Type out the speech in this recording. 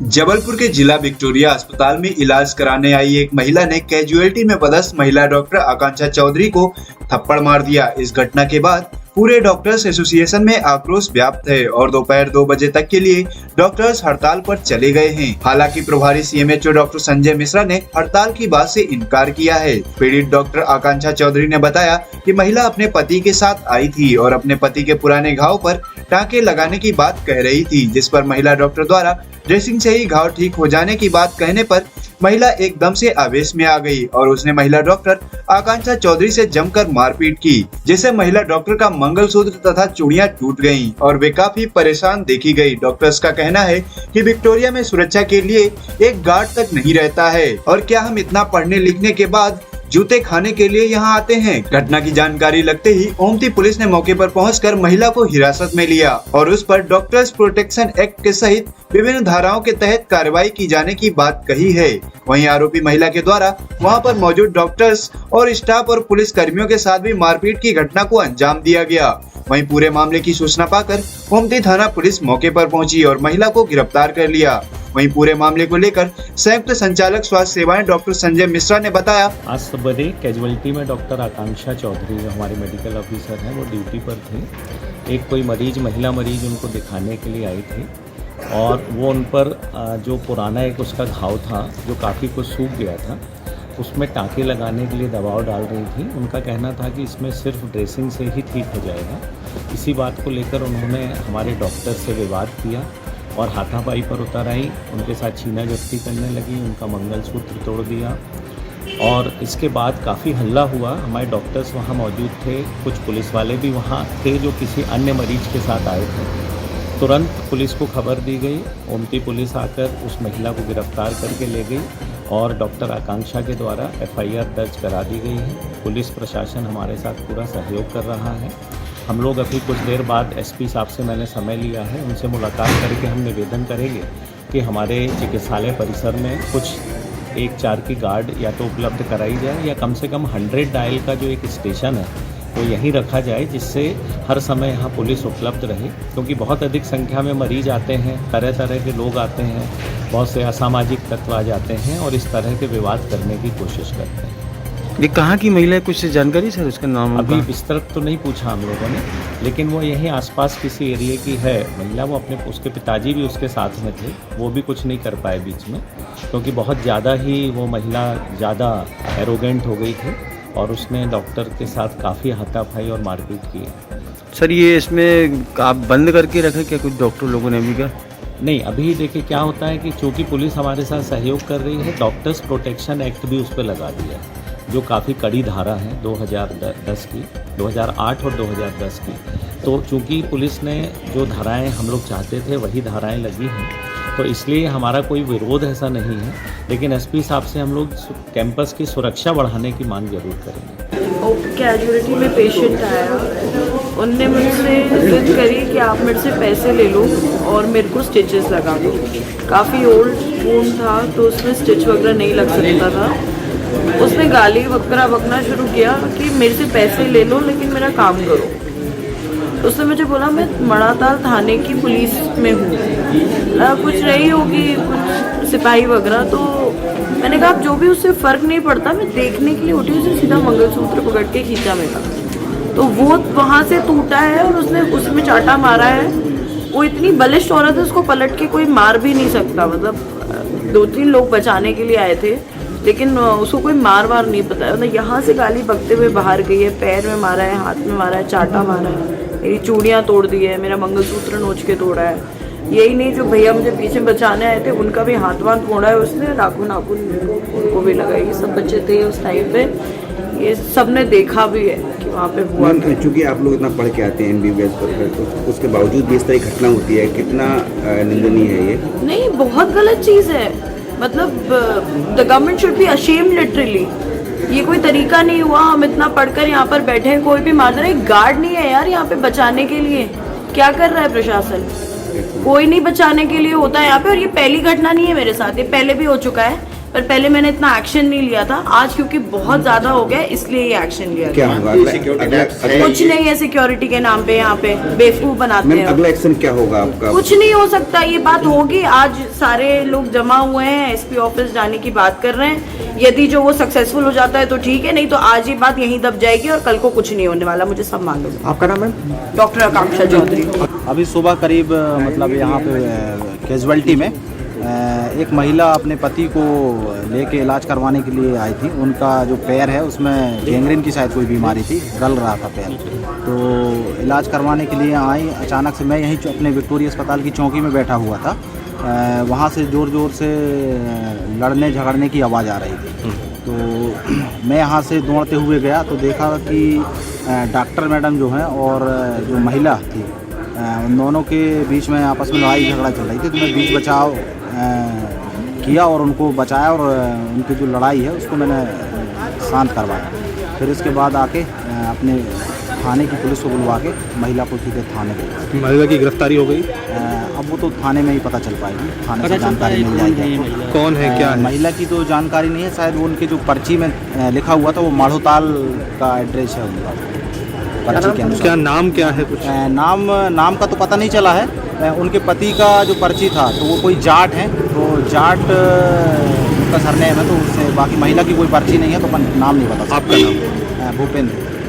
जबलपुर के जिला विक्टोरिया अस्पताल में इलाज कराने आई एक महिला ने कैजुअलिटी में पदस्थ महिला डॉक्टर आकांक्षा चौधरी को थप्पड़ मार दिया। इस घटना के बाद पूरे डॉक्टर्स एसोसिएशन में आक्रोश व्याप्त है और दोपहर 2 बजे तक के लिए डॉक्टर्स हड़ताल पर चले गए हैं। हालांकि प्रभारी सीएमएचओ डॉक्टर संजय मिश्रा ने हड़ताल की बात से इनकार किया है। पीड़ित डॉक्टर आकांक्षा चौधरी ने बताया कि महिला अपने पति के साथ आई थी और अपने पति के पुराने घाव पर टाँके लगाने की बात कह रही थी, जिस पर महिला डॉक्टर द्वारा ड्रेसिंग से ही घाव ठीक हो जाने की बात कहने पर महिला एकदम से आवेश में आ गई और उसने महिला डॉक्टर आकांक्षा चौधरी से जमकर मारपीट की, जिससे महिला डॉक्टर का मंगलसूत्र तथा चूड़ियां टूट गईं और वे काफी परेशान देखी गई। डॉक्टर्स का कहना है कि विक्टोरिया में सुरक्षा के लिए एक गार्ड तक नहीं रहता है और क्या हम इतना पढ़ने लिखने के बाद जूते खाने के लिए यहाँ आते हैं। घटना की जानकारी लगते ही ओमती पुलिस ने मौके पर पहुंचकर महिला को हिरासत में लिया और उस पर डॉक्टर्स प्रोटेक्शन एक्ट के सहित विभिन्न धाराओं के तहत कार्रवाई की जाने की बात कही है। वहीं आरोपी महिला के द्वारा वहां पर मौजूद डॉक्टर्स और स्टाफ और पुलिस कर्मियों के साथ भी मारपीट की घटना को अंजाम दिया गया। वहीं पूरे मामले की सूचना पाकर ओमती थाना पुलिस मौके पर पहुंची और महिला को गिरफ्तार कर लिया। वहीं पूरे मामले को लेकर संयुक्त संचालक स्वास्थ्य सेवाएं डॉक्टर संजय मिश्रा ने बताया, आज सवेरे कैजुअलिटी में डॉक्टर आकांक्षा चौधरी जो हमारे मेडिकल ऑफिसर हैं वो ड्यूटी पर थे। एक कोई महिला मरीज उनको दिखाने के लिए आई थी और वो उन पर जो पुराना एक उसका घाव था जो काफ़ी कुछ सूख गया था, उसमें टाँके लगाने के लिए दबाव डाल रही थी। उनका कहना था कि इसमें सिर्फ ड्रेसिंग से ही ठीक हो जाएगा। इसी बात को लेकर उन्होंने हमारे डॉक्टर से विवाद किया और हाथापाई पर उतर आई, उनके साथ छीना झपटी करने लगी, उनका मंगलसूत्र तोड़ दिया और इसके बाद काफ़ी हल्ला हुआ। हमारे डॉक्टर्स वहाँ मौजूद थे, कुछ पुलिस वाले भी वहाँ थे जो किसी अन्य मरीज के साथ आए थे। तुरंत पुलिस को खबर दी गई, ओमती पुलिस आकर उस महिला को गिरफ्तार करके ले गई और डॉक्टर आकांक्षा के द्वारा एफआईआर दर्ज करा दी गई है। पुलिस प्रशासन हमारे साथ पूरा सहयोग कर रहा है। हम लोग अभी कुछ देर बाद एसपी साहब से मैंने समय लिया है, उनसे मुलाकात करके हम निवेदन करेंगे कि हमारे चिकित्सालय परिसर में कुछ 1-4 की गार्ड या तो उपलब्ध कराई जाए या कम से कम 100 डायल का जो एक स्टेशन है वो यहीं रखा जाए, जिससे हर समय यहाँ पुलिस उपलब्ध रहे, क्योंकि बहुत अधिक संख्या में मरीज आते हैं, तरह तरह के लोग आते हैं, बहुत से असामाजिक तत्व आ जाते हैं और इस तरह के विवाद करने की कोशिश करते हैं। ये कहाँ की महिला है, कुछ जानकारी सर उसका नाम? अभी विस्तृत तो नहीं पूछा हम लोगों ने, लेकिन वो यहीं आसपास किसी एरिया की है महिला। वो उसके पिताजी भी उसके साथ में थे, वो भी कुछ नहीं कर पाए बीच में, क्योंकि बहुत ज़्यादा ही वो महिला ज़्यादा एरोगेंट हो गई थी और उसने डॉक्टर के साथ काफ़ी हाथापाई और मारपीट की है। सर ये इसमें आप बंद करके रखे क्या कुछ डॉक्टर लोगों ने अभी का? नहीं, अभी देखिए क्या होता है कि चूँकि पुलिस हमारे साथ सहयोग कर रही है, डॉक्टर्स प्रोटेक्शन एक्ट भी उस पर लगा दिया है, जो काफ़ी कड़ी धारा है 2010 की, 2008 और 2010 की। तो चूँकि पुलिस ने जो धाराएं हम लोग चाहते थे वही धाराएं लगी हैं, तो इसलिए हमारा कोई विरोध ऐसा नहीं है, लेकिन एसपी साहब से हम लोग कैंपस की सुरक्षा बढ़ाने की मांग जरूर करेंगे। कैजुअलिटी में पेशेंट आया, उनने मुझसे जिद करी कि आप मेरे से पैसे ले लो और मेरे को स्टिचेस लगा दो। काफ़ी ओल्ड वूंड था तो उसमें स्टिच वगैरह नहीं लग सकता था। उसने गाली वगैरह बकना शुरू किया कि मेरे से पैसे ले लो लेकिन मेरा काम करो। उसने मुझे बोला मैं मड़ाताल थाने की पुलिस में हूँ, कुछ रही होगी कुछ सिपाही वगैरह। तो मैंने कहा अब जो भी उससे फ़र्क नहीं पड़ता, मैं देखने के लिए उठी, उसे सीधा मंगलसूत्र पकड़ के खींचा मेरा, तो वो वहाँ से टूटा है और उसने उसमें चाटा मारा है। वो इतनी बलिष्ठ औरत है, उसको पलट के कोई मार भी नहीं सकता। मतलब 2-3 लोग बचाने के लिए आए थे, लेकिन उसको कोई मार नहीं पता है। मतलब यहाँ से गाली बकते हुए बाहर गई है, पैर में मारा है, हाथ में मारा है, चाटा मारा है, मेरी चूड़ियाँ तोड़ दी है, मेरा मंगलसूत्र नोच के तोड़ा है। यही नहीं, जो भैया मुझे पीछे बचाने आए थे उनका भी हाथ वाथ तोड़ा है उसने, नाखून उनको भी लगाई। सब बच्चे थे उस टाइम पे, ये सब ने देखा भी है कि वहाँ पे हुआ। चूँकि आप लोग इतना पढ़ के आते हैं MBBS पर, तो उसके बावजूद भी इस तरह की घटना होती है, कितना निंदनीय है ये? नहीं, बहुत गलत चीज़ है। मतलब the government should be ashamed literally. ये कोई तरीका नहीं हुआ, हम इतना पढ़कर यहाँ पर बैठे हैं, कोई भी मार दे रहा है। गार्ड नहीं है यार यहाँ पे बचाने के लिए, क्या कर रहा है प्रशासन? कोई नहीं बचाने के लिए होता है यहाँ पे। और ये पहली घटना नहीं है मेरे साथ, ये पहले भी हो चुका है। पर पहले मैंने इतना एक्शन नहीं लिया था। आज क्योंकि बहुत ज़्यादा हो गया इसलिए ये एक्शन लिया क्या गया। होगा कुछ नहीं है, सिक्योरिटी के नाम पे यहाँ पे बेवकूफ़ बनाते मैम हैं। अगला एक्शन क्या होगा आपका? कुछ नहीं हो सकता, ये बात होगी। आज सारे लोग जमा हुए हैं, एसपी ऑफिस जाने की बात कर रहे हैं। यदि जो वो सक्सेसफुल हो जाता है तो ठीक है, नहीं तो आज ये बात यहीं दब जाएगी और कल को कुछ नहीं होने वाला, मुझे सब मालूम है। आपका नाम है? डॉक्टर आकांक्षा चौधरी। अभी सुबह करीब मतलब यहाँ पे कैजुअलिटी में एक महिला अपने पति को लेके इलाज करवाने के लिए आई थी। उनका जो पैर है उसमें गैंग्रीन की शायद कोई बीमारी थी, गल रहा था पैर। तो इलाज करवाने के लिए आई। अचानक से मैं यहीं अपने विक्टोरिया अस्पताल की चौकी में बैठा हुआ था। वहाँ से ज़ोर ज़ोर से लड़ने झगड़ने की आवाज़ आ रही थी। तो मैं यहाँ से दौड़ते हुए गया तो देखा कि डॉक्टर मैडम जो हैं और जो महिला थी उन दोनों के बीच में आपस में लड़ाई झगड़ा चल रही थी। तो मैं बीच बचाव किया और उनको बचाया और उनकी जो लड़ाई है उसको मैंने शांत करवाया। फिर इसके बाद आके अपने थाने की पुलिस को बुलवा के महिला को सीधे थाने गई। महिला की गिरफ्तारी हो गई? अब वो तो थाने में ही पता चल पाएगी, थाने से जानकारी मिल जाएगी आपको। कौन है, क्या है? महिला की तो जानकारी नहीं है, शायद वो उनके जो पर्ची में लिखा हुआ था वो माढ़ोताल का एड्रेस है उनका, पर्ची के अनुसार। क्या नाम क्या है कुछ? नाम का तो पता नहीं चला है। उनके पति का जो पर्ची था तो वो कोई जाट है, तो जाट उनका सरनेम है, तो उससे बाकी महिला की कोई पर्ची नहीं है तो अपन नाम नहीं बता सकते। आपका नाम? भूपेंद्र।